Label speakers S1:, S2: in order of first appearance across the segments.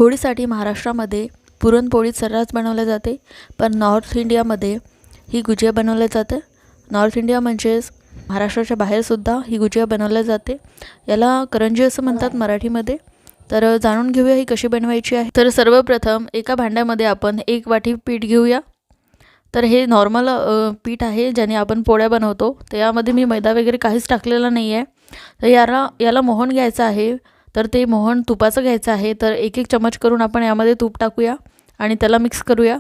S1: होळीसाठी महाराष्ट्रामध्ये पुरणपोळी सर्रास बनवली जाते, पण नॉर्थ इंडियामध्ये ही गुजिया बनवली जाते। नॉर्थ इंडिया म्हणजेच महाराष्ट्राच्या बाहेरसुद्धा ही गुजिया बनवली जाते। याला करंजी असं म्हणतात मराठीमध्ये। तर जाणून घेऊया ही कशी बनवायची आहे। तर सर्वप्रथम एका भांड्यामध्ये आपण 1 वाटी पीठ घेऊया। तर हे नॉर्मल पीठ आहे ज्याने आपण पोळ्या बनवतो। त्यामध्ये मी मैदा वगैरे काहीच टाकलेला नाही आहे। तर याला मोहन घ्यायचं आहे। तर ते मोहन तुपाचं घ्यायचं आहे। तर 1-1 चमच करून आपण यामध्ये तूप टाकूया आणि त्याला मिक्स करूया।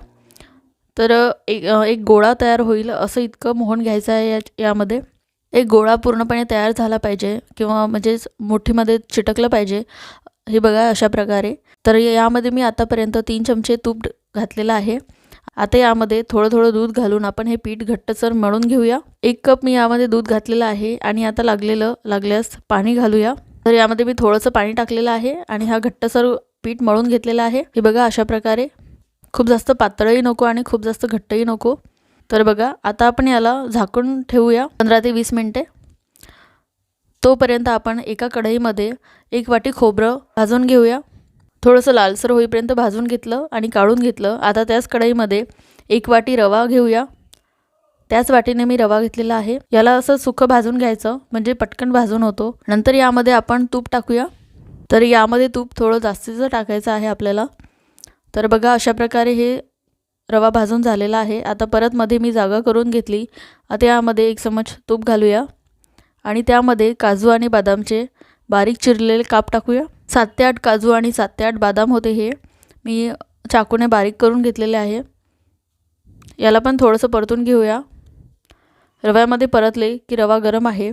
S1: तर एक गोळा तयार होईल असं इतकं मोहन घ्यायचं आहे। यामध्ये एक गोळा पूर्णपणे तयार झाला पाहिजे किंवा म्हणजे मुठीमध्ये चिटकलं पाहिजे। हे बघा अशा प्रकारे। तर यामध्ये मी आतापर्यंत 3 चमचे तूप घातलेलं आहे। आता यामध्ये थोडं दूध घालून आपण हे पीठ घट्टसर मळून घेऊया। 1 कप मी यामध्ये दूध घातलेलं आहे आणि आता लागल्यास पाणी घालूया। तर यामध्ये मी थोडंसं पाणी टाकलेलं आहे आणि हा घट्टसर पीठ मळून घेतलेला आहे। हे बघा अशा प्रकारे। खूप जास्त पातळही नको आणि खूप जास्त घट्टही नको। तर बघा आता आपण याला झाकून ठेवूया 15 ते 20 मिनिटे। तोपर्यंत आपण एका कढईमध्ये 1 वाटी खोबरं भाजून घेऊया। थोडंसं लालसर होईपर्यंत भाजून घेतलं आणि काढून घेतलं। आता त्याच कढईमध्ये 1 वाटी रवा घेऊया। त्याच वाटीने मी रवा घेतलेला आहे। याला असं सुकं भाजून घ्यायचं म्हणजे पटकन भाजून होतो। नंतर यामध्ये आपण तूप टाकूया। तर यामध्ये तूप थोडं जास्तीचं टाकायचं आहे आपल्याला। तर बघा अशा प्रकारे हे रवा भाजून झालेला आहे। आता परत मध्ये मी जागा करून घेतली। आता यामध्ये 1 चमच तूप घालूया आणि त्यामध्ये काजू आणि बदामचे बारीक चिरलेले काप टाकूया। 7 ते 8 काजू आणि 7 ते 8 बदाम होते। हे मी चाकूने बारीक करून घेतलेले आहे। याला पण थोडंसं परतून घेऊया। रव्यामध्ये परतले की रवा गरम आहे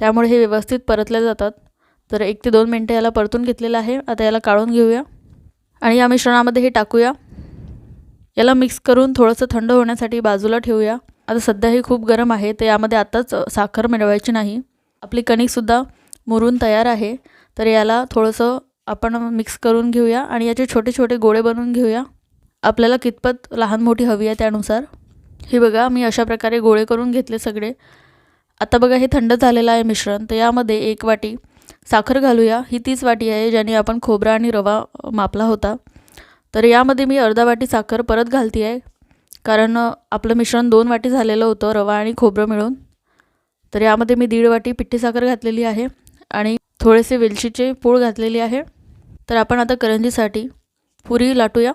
S1: त्यामुळे हे व्यवस्थित परतले जातात। तर 1 ते 2 मिनिटे याला परतून घेतलेलं आहे। आता याला काढून घेऊया आणि या मिश्रणामध्ये हे टाकूया। याला मिक्स करून थोडंसं थंड होण्यासाठी बाजूला ठेवूया। आता सध्या हे खूप गरम आहे तर यामध्ये आताच साखर मिळवायची नाही। आपली कणिकसुद्धा मुरून तयार आहे। तर याला थोडंसं आपण मिक्स करून घेऊया आणि याचे छोटे छोटे गोळे बनवून घेऊया। आपल्याला कितपत लहान मोठी हवी आहे त्यानुसार। हे बघा मी अशा प्रकारे गोळे करून घेतले सगळे। आता बघा हे थंड झालेलं आहे मिश्रण। तर यामध्ये 1 वाटी साखर घालूया। ही तीच वाटी आहे ज्याने आपण खोबरा आणि रवा मापला होता। तर यामध्ये मी अर्धा वाटी साखर परत घालते आहे कारण आपलं मिश्रण 2 वाटी झालेलं होतं रवा आणि खोबरं मिळून। तर यामध्ये मी 1.5 वाटी पिठी साखर घातलेली आहे आणि थोडेसे वेलचीचे पूड घातलेली आहे। तर आपण आता करंजीसाठी पुरी लाटूया।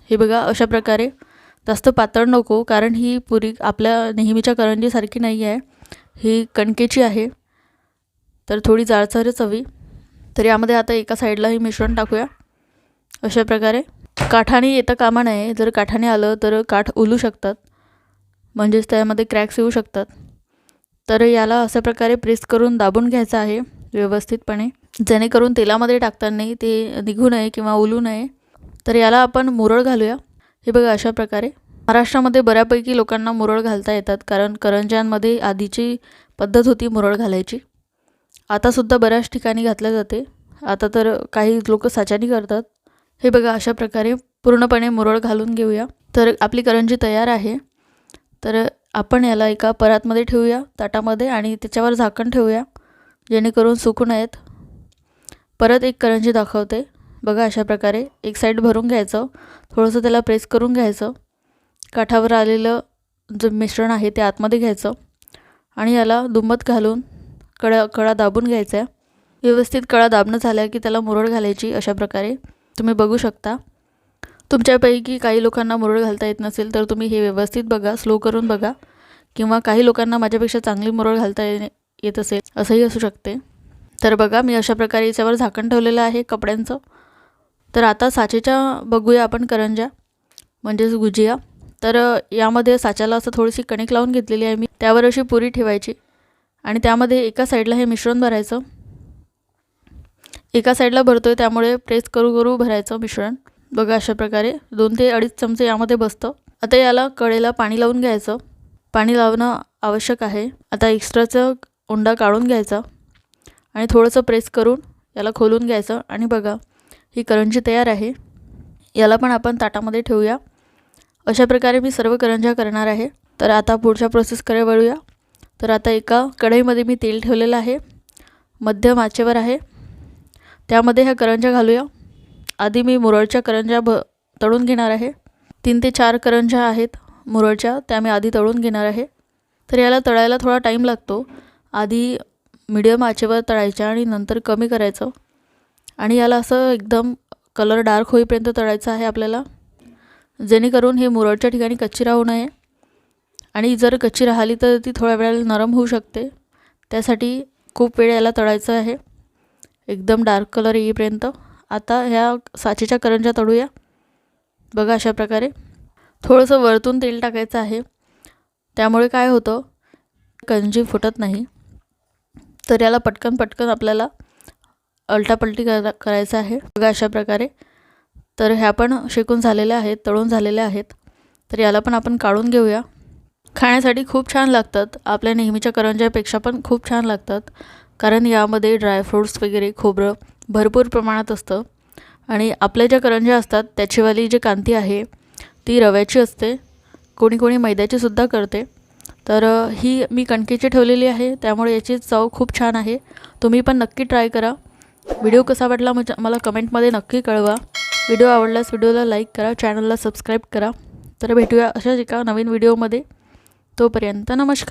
S1: हे बघा अशा प्रकारे। जास्त पातळ नको कारण ही पुरी आपल्या नेहमीच्या करंजीसारखी नाही आहे। ही कणकेची आहे तर थोडी जाडसरच हवी। तर यामध्ये आता एका साईडला हे मिश्रण टाकूया अशा प्रकारे। काठाने येता कामा नये। जर काठाने आलं तर काठ उलू शकतात म्हणजेच त्यामध्ये क्रॅक्स येऊ शकतात। तर याला अशा प्रकारे प्रेस करून दाबून घ्यायचं आहे व्यवस्थितपणे जेणेकरून तेलामध्ये टाकताना ते निघू नये किंवा उलू नये। तर याला आपण मुरळ घालूया। हे बघा अशा प्रकारे। महाराष्ट्रामध्ये बऱ्यापैकी लोकांना मुरळ घालता येतात कारण करंज्यांमध्ये आधीची पद्धत होती मुरळ घालायची। आता सुद्धा बऱ्याच ठिकाणी घातले जाते। आता तर काही लोक साच्याने करतात। हे बघा अशा प्रकारे पूर्णपणे मुरळ घालून घेऊया। तर आपली करंजी तयार आहे। तर आपण याला एका परातमध्ये ठेवूया ताटामध्ये आणि त्याच्यावर झाकण ठेवूया जेणेकरून सुकू नयेत। परत एक करंजी दाखवते। बघा अशा प्रकारे एक साईड भरून घ्यायचं। थोडंसं त्याला प्रेस करून घ्यायचं। काठावर आलेलं जे मिश्रण आहे ते आतमध्ये घ्यायचं आणि याला दुम्मत घालून कळा दाबून घ्यायचा। व्यवस्थित कळा दाबणं झाल्या की त्याला मुरळ घालायची अशा प्रकारे तुम्ही बघू शकता। तुमच्यापैकी काही लोकांना मुरळ घालता येत नसेल तर तुम्ही हे व्यवस्थित बघा, स्लो करून बघा किंवा काही लोकांना माझ्यापेक्षा चांगली मुरळ घालता येत असेल असंही असू शकते। तर बघा मी अशा प्रकारे याच्यावर झाकण ठेवलेलं आहे कपड्यांचं। तर आता साचेच्या बघूया आपण करंज्या म्हणजेच गुजिया। तर यामध्ये साच्याला असं थोडीशी कणिक लावून घेतलेली आहे मी। त्यावर अशी पुरी ठेवायची आणि त्यामध्ये एका साईडला हे मिश्रण भरायचं। एका साईडला भरतोय त्यामुळे प्रेस करू भरायचं मिश्रण। बघा अशा प्रकारे 2 ते 2.5 चमचे यामध्ये बसतं। आता याला कडेला पाणी लावून घ्यायचं। पाणी लावणं आवश्यक आहे। आता एक्स्ट्राचं उंडा काढून घ्यायचा आणि थोडंसं प्रेस करून याला खोलून घ्यायचं आणि बघा ही करंजी तयार आहे। याला पण आपण ताटामध्ये ठेवूया। अशा प्रकारे मी सर्व करंज्या करणार आहे। तर आता पुढच्या प्रोसेसकडे वळूया। तर आता एका कढईमध्ये मी तेल ठेवलेलं आहे, मध्यम आचेवर आहे। त्यामध्ये ह्या करंज्या घालूया। आधी मी मुरळच्या करंज्या तळून घेणार आहे. 3 ते 4 करंज्या आहेत मुरळच्या, त्या मी आधी तळून घेणार आहे. तर याला तळायला थोडा टाईम लागतो. आधी मीडियम आचेवर तळायच्या आणि नंतर कमी करायचं आणि याला असं एकदम कलर डार्क होईपर्यंत तळायचं आहे आपल्याला, जेणेकरून हे मुरळच्या ठिकाणी कच्ची राहू नये. आणि जर कच्ची राहिली तर ती थोड्या वेळाला नरम होऊ शकते. त्यासाठी खूप वेळ याला तळायचं आहे, एकदम डार्क कलर येईपर्यंत. आता ह्या साचेच्या करंज्या तळूया. बघा अशा प्रकारे थोडंसं वरतून तेल टाकायचं आहे, त्यामुळे काय होतं करंजी फुटत नाही. तर याला पटकन आपल्याला अलटापलटी करायचं आहे. बघा अशा प्रकारे. तर ह्या पण शेकून झालेल्या आहेत, तळून झालेल्या आहेत. तर याला पण आपण काढून घेऊया. खाण्यासाठी खूप छान लागतात, आपल्या नेहमीच्या करंज्यापेक्षा पण खूप छान लागतात, कारण यामध्ये ड्रायफ्रूट्स वगैरे खोबरं भरपूर प्रमाणात असतं. आणि आपल्या ज्या करंज्या असतात त्याचीवाली जी कांती आहे ती रव्याची असते, कोणी मैद्याची सुद्धा करते. तर ही मी कणकेची ठेवलेली आहे, त्यामुळे याची चव खूप छान आहे. तुम्ही पण नक्की ट्राय करा. व्हिडिओ कसा वाटला मला कमेंटमध्ये नक्की कळवा. व्हिडिओ आवडल्यास व्हिडिओला लाईक करा, चॅनलला सबस्क्राईब करा. तर भेटूया अशाच एका नवीन व्हिडिओमध्ये. तोपर्यंत नमस्कार.